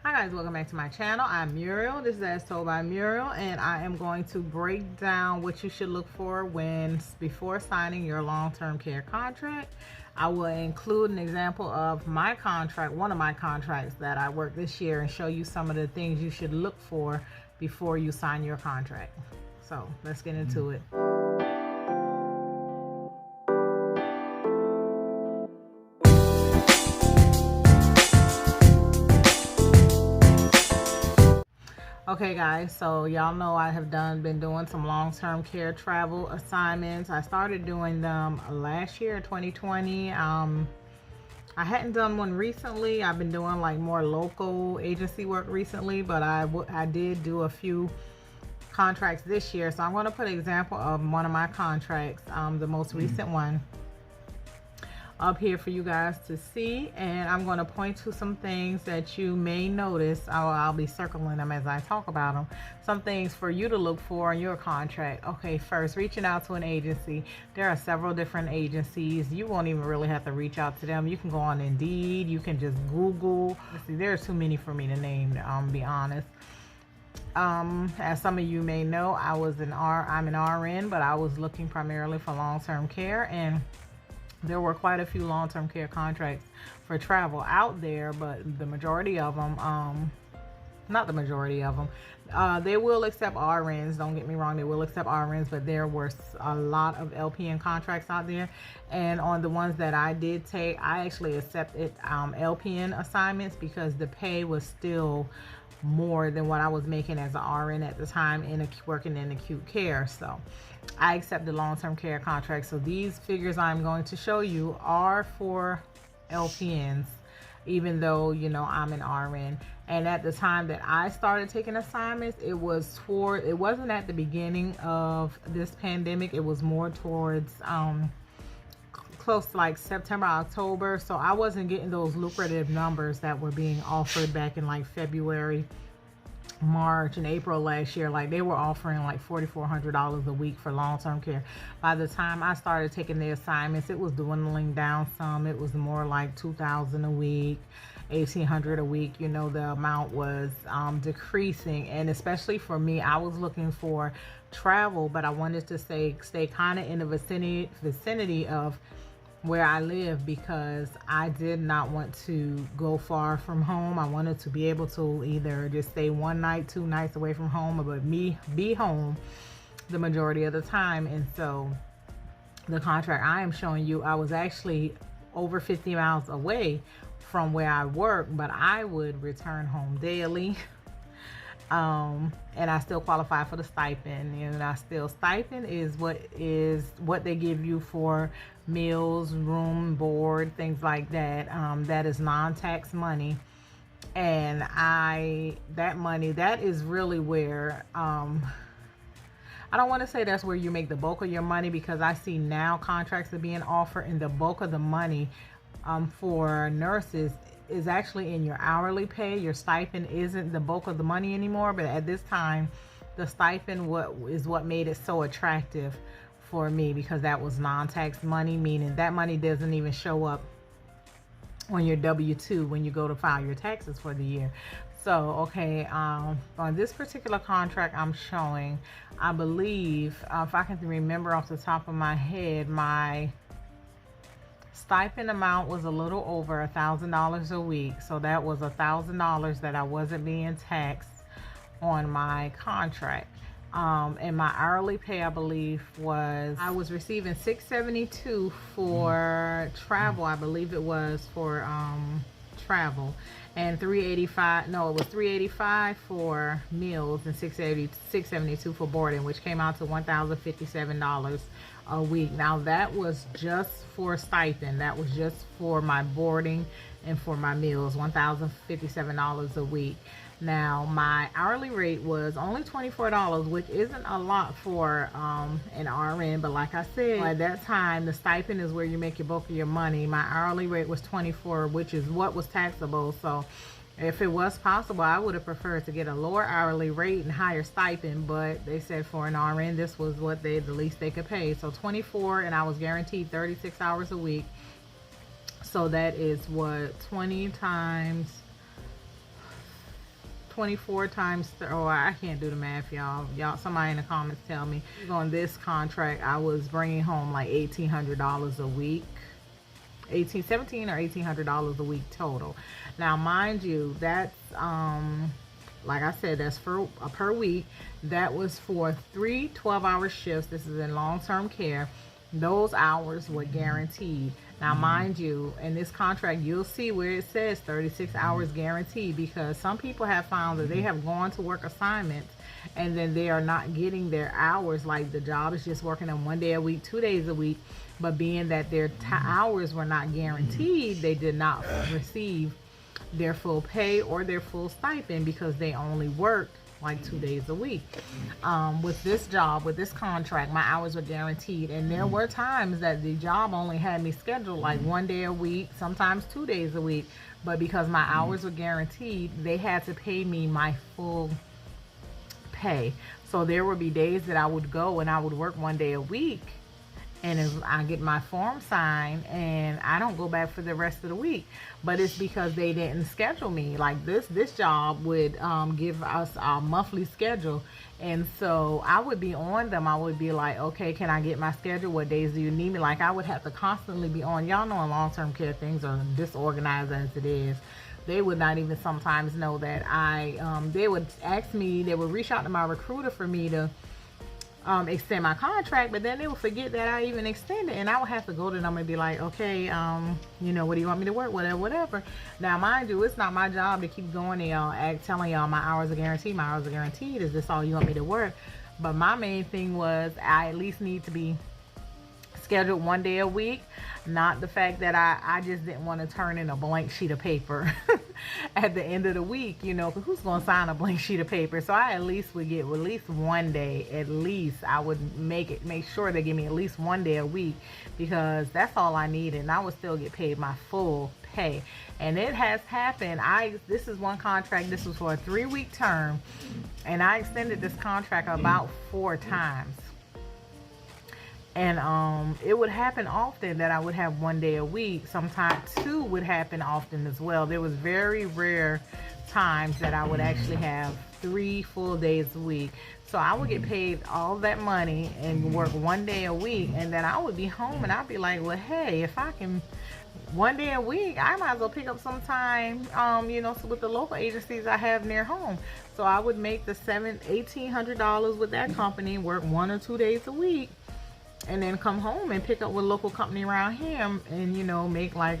Hi guys, welcome back to my channel. I'm Muriel. This is As Told by Muriel, and I am going to break down what you should look for before signing your long-term care contract. I will include an example of my contract, one of my contracts that I worked this year, and show you some of the things you should look for before you sign your contract. So let's get into it. Okay guys, so y'all know I have been doing some long-term care travel assignments. I started doing them last year, 2020. I hadn't done one recently. I've been doing like more local agency work recently, but I did do a few contracts this year. So I'm going to put an example of one of my contracts, the most recent one, up here for you guys to see, and I'm going to point to some things that you may notice. I'll be circling them as I talk about them. Some things for you to look for in your contract. Okay, first, reaching out to an agency. There are several different agencies. You won't even really have to reach out to them. You can go on Indeed. You can just Google. Let's see, there's too many for me to name, be honest. As some of you may know, I'm an RN, but I was looking primarily for long-term care, and there were quite a few long-term care contracts for travel out there, but the majority of them, not the majority of them, they will accept RNs. Don't get me wrong, they will accept RNs, but there were a lot of LPN contracts out there. And on the ones that I did take, I actually accepted LPN assignments because the pay was still more than what I was making as an RN at the time working in acute care. So I accepted long-term care contracts. So these figures I'm going to show you are for LPNs, even though, you know, I'm an RN. And at the time that I started taking assignments, it wasn't at the beginning of this pandemic. It was more towards close to like September, October. So I wasn't getting those lucrative numbers that were being offered back in like February, March, and April last year. Like, they were offering like $4,400 a week for long-term care. By the time I started taking the assignments, it was dwindling down some. It was more like $2,000 a week, $1,800 a week. You know, the amount was decreasing. And especially for me, I was looking for travel, but I wanted to stay kind of in the vicinity of where I live, because I did not want to go far from home. I wanted to be able to either just stay one night, 2 nights away from home, but be home the majority of the time. And so the contract I am showing you, I was actually over 50 miles away from where I work, but I would return home daily. And I still qualify for the stipend, and stipend is what they give you for meals, room, board, things like that. That is non-tax money, and that money, that is really where, I don't want to say that's where you make the bulk of your money, because I see now contracts are being offered and the bulk of the money for nurses is actually in your hourly pay. Your stipend isn't the bulk of the money anymore, but at this time the stipend is what made it so attractive for me, because that was non-tax money, meaning that money doesn't even show up on your W-2 when you go to file your taxes for the year. So okay, on this particular contract I'm showing, I believe, if I can remember off the top of my head, my stipend amount was a little over $1,000 a week. So that was $1,000 that I wasn't being taxed on my contract. And my hourly pay, I believe, I was receiving $672 for travel. I believe it was for travel, and $385 for meals, and $672 for boarding, which came out to $1,057 a week. Now that was just for stipend. That was just for my boarding and for my meals, $1,057 a week. Now my hourly rate was only $24, which isn't a lot for an RN, but like I said, at that time the stipend is where you make your bulk of your money. My hourly rate was $24, which is what was taxable. So if it was possible, I would have preferred to get a lower hourly rate and higher stipend, but they said for an RN this was the least they could pay. So $24, and I was guaranteed 36 hours a week. So that is what, 20 times 24 times, oh, I can't do the math, y'all. Somebody in the comments tell me. On this contract, I was bringing home like $1,800 a week. 17 or $1,800 a week total. Now, mind you, that's, like I said, that's for per week. That was for 3 12-hour shifts. This is in long-term care. Those hours were guaranteed. Now, mind you, in this contract, you'll see where it says 36 hours guaranteed, because some people have found that they have gone to work assignments and then they are not getting their hours. Like, the job is just working them 1 day a week, 2 days a week, but being that their hours were not guaranteed, they did not receive their full pay or their full stipend because they only worked like 2 days a week. With this job, with this contract, my hours were guaranteed, and there were times that the job only had me scheduled like 1 day a week, sometimes 2 days a week, but because my hours were guaranteed, they had to pay me my full pay. So there would be days that I would go and I would work 1 day a week, and I get my form signed and I don't go back for the rest of the week. But it's because they didn't schedule me. Like, this job would give us our monthly schedule, and so I would be on them. I would be like, okay, can I get my schedule? What days do you need me? Like, I would have to constantly be on. Y'all know in long-term care things are disorganized as it is. They would not even sometimes know that they would ask me, they would reach out to my recruiter for me to extend my contract, but then they would forget that I even extended, and I would have to go to them and be like, okay, you know, what do you want me to work, whatever. Now, mind you, it's not my job to keep going to y'all, telling y'all my hours are guaranteed, is this all you want me to work? But my main thing was, I at least need to be scheduled 1 day a week, not the fact that I just didn't want to turn in a blank sheet of paper at the end of the week, you know, because who's going to sign a blank sheet of paper? So I at least would get at least 1 day, at least I would make sure they give me at least 1 day a week, because that's all I needed, and I would still get paid my full pay. And it has happened. This is one contract, this was for a 3-week term, and I extended this contract about 4 times. And it would happen often that I would have 1 day a week. Sometimes 2 would happen often as well. There was very rare times that I would actually have 3 full days a week. So I would get paid all that money and work 1 day a week, and then I would be home and I'd be like, well, hey, if I can 1 day a week, I might as well pick up some time, you know, with the local agencies I have near home. So I would make the $1,800 with that company, work 1 or 2 days a week, and then come home and pick up with a local company around here and, you know, make like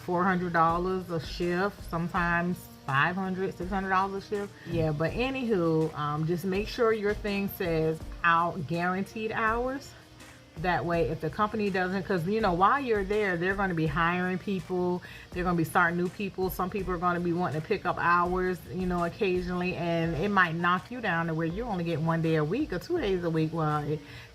$400 a shift, sometimes $500, $600 a shift. Yeah, but anywho, just make sure your thing says guaranteed hours. That way, if the company doesn't, because, you know, while you're there, they're going to be hiring people, they're going to be starting new people. Some people are going to be wanting to pick up hours, you know, occasionally, and it might knock you down to where you only get 1 day a week or 2 days a week. Well,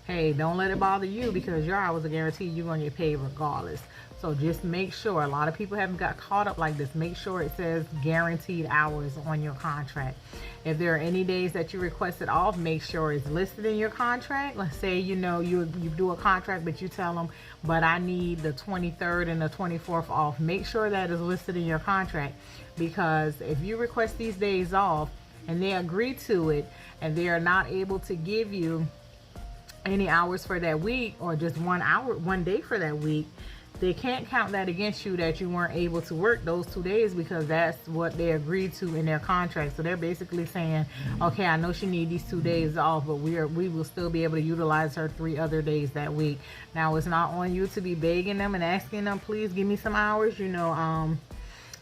hey, don't let it bother you, because your hours are guaranteed. You're going to get paid regardless. So just make sure. A lot of people haven't got caught up like this. Make sure it says guaranteed hours on your contract. If there are any days that you requested off, make sure it's listed in your contract. Let's say, you know, you do a contract, but you tell them, but I need the 23rd and the 24th off. Make sure that is listed in your contract, because if you request these days off and they agree to it and they are not able to give you any hours for that week, or just 1 day for that week, they can't count that against you, that you weren't able to work those 2 days, because that's what they agreed to in their contract. So they're basically saying, okay, I know she needs these 2 days off, but we will still be able to utilize her 3 other days that week. Now, it's not on you to be begging them and asking them, please give me some hours, you know,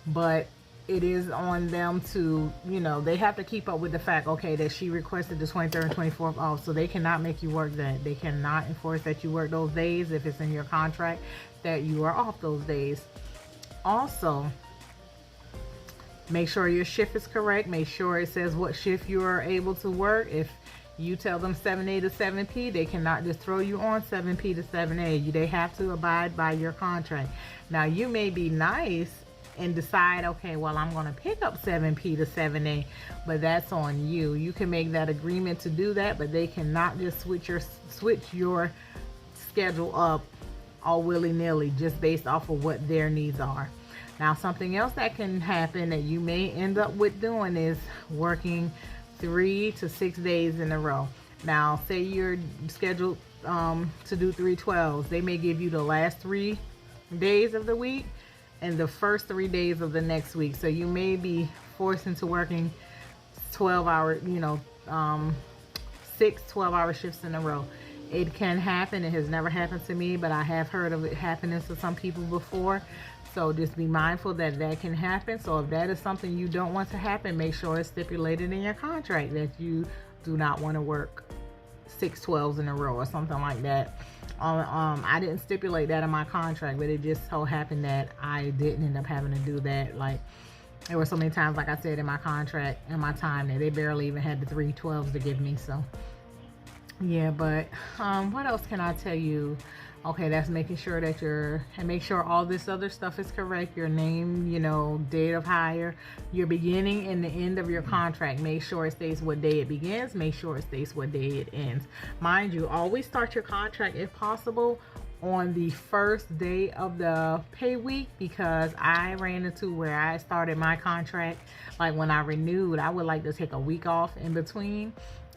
but it is on them to, you know, they have to keep up with the fact, okay, that she requested the 23rd and 24th off, so they cannot make you work that. They cannot enforce that you work those days if it's in your contract that you are off those days. Also, make sure your shift is correct. Make sure it says what shift you are able to work. If you tell them 7A to 7P, they cannot just throw you on 7P to 7A. They have to abide by your contract. Now, you may be nice and decide, okay, well, I'm going to pick up 7P to 7A, but that's on you. You can make that agreement to do that, but they cannot just switch your schedule up all willy-nilly just based off of what their needs are. Now, something else that can happen that you may end up with doing is working 3 to 6 days in a row. Now, say you're scheduled to do 312s. They may give you the last 3 days of the week and the first 3 days of the next week. So you may be forced into working 12-hour, 6 12-hour shifts in a row. It can happen. It has never happened to me, but I have heard of it happening to some people before. So just be mindful that that can happen. So if that is something you don't want to happen, make sure it's stipulated in your contract that you do not want to work 6 12s in a row or something like that. I didn't stipulate that in my contract, but it just so happened that I didn't end up having to do that. Like, there were so many times, like I said, in my contract and my time that they barely even had the 3 12s to give me. So yeah, but what else can I tell you? Okay, that's making sure that and make sure all this other stuff is correct. Your name, date of hire, your beginning and the end of your contract. Make sure it states what day it begins. Make sure it states what day it ends. Mind you, always start your contract, if possible, on the first day of the pay week, because I ran into where I started my contract, like when I renewed, I would like to take a week off in between.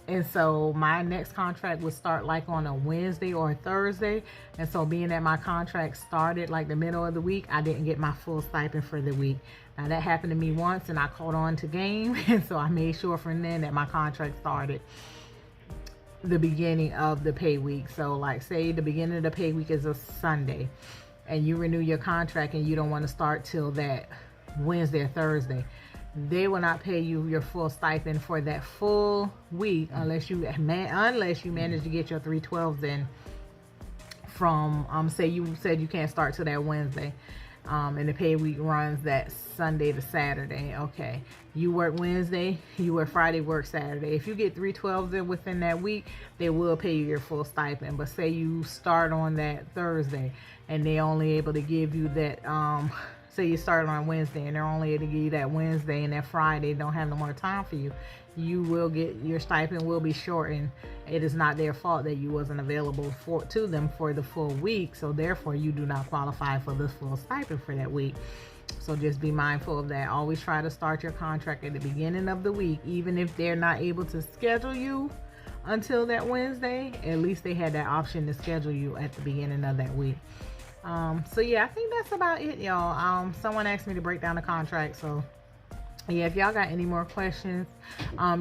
And so my next contract would start like on a Wednesday or a Thursday. And so being that my contract started like the middle of the week, I didn't get my full stipend for the week. Now that happened to me once and I caught on to game. And so I made sure from then that my contract started the beginning of the pay week. So like, say the beginning of the pay week is a Sunday and you renew your contract and you don't want to start till that Wednesday or Thursday, they will not pay you your full stipend for that full week unless you manage to get your 312s in from say you said you can't start till that Wednesday, and the pay week runs that Sunday to Saturday. Okay, you work Wednesday, you work Friday, work Saturday. If you get 312s in within that week, they will pay you your full stipend. But say you start on that Thursday and they only able to give you that say you started on Wednesday and they're only able to give you that Wednesday and that Friday don't have no more time for you, you will get your stipend will be shortened. It is not their fault that you wasn't available to them for the full week, so therefore you do not qualify for the full stipend for that week. So just be mindful of that. Always try to start your contract at the beginning of the week, even if they're not able to schedule you until that Wednesday. At least they had that option to schedule you at the beginning of that week. So yeah, I think that's about it, y'all. Someone asked me to break down the contract, so yeah, if y'all got any more questions,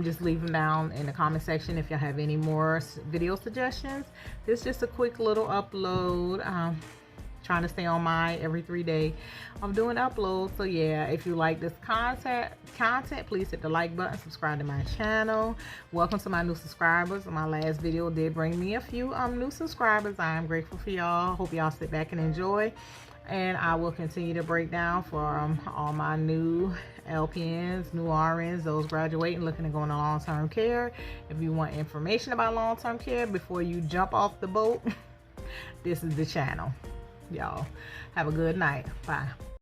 just leave them down in the comment section. If y'all have any more video suggestions, this is just a quick little upload. Trying to stay on my every 3 day of doing uploads. So yeah, if you like this content, please hit the like button, subscribe to my channel. Welcome to my new subscribers. My last video did bring me a few new subscribers. I am grateful for y'all. Hope y'all sit back and enjoy, and I will continue to break down for all my new LPNs, new RNs, those graduating, looking to go into long-term care. If you want information about long-term care before you jump off the boat, this is the channel. Y'all have a good night. Bye.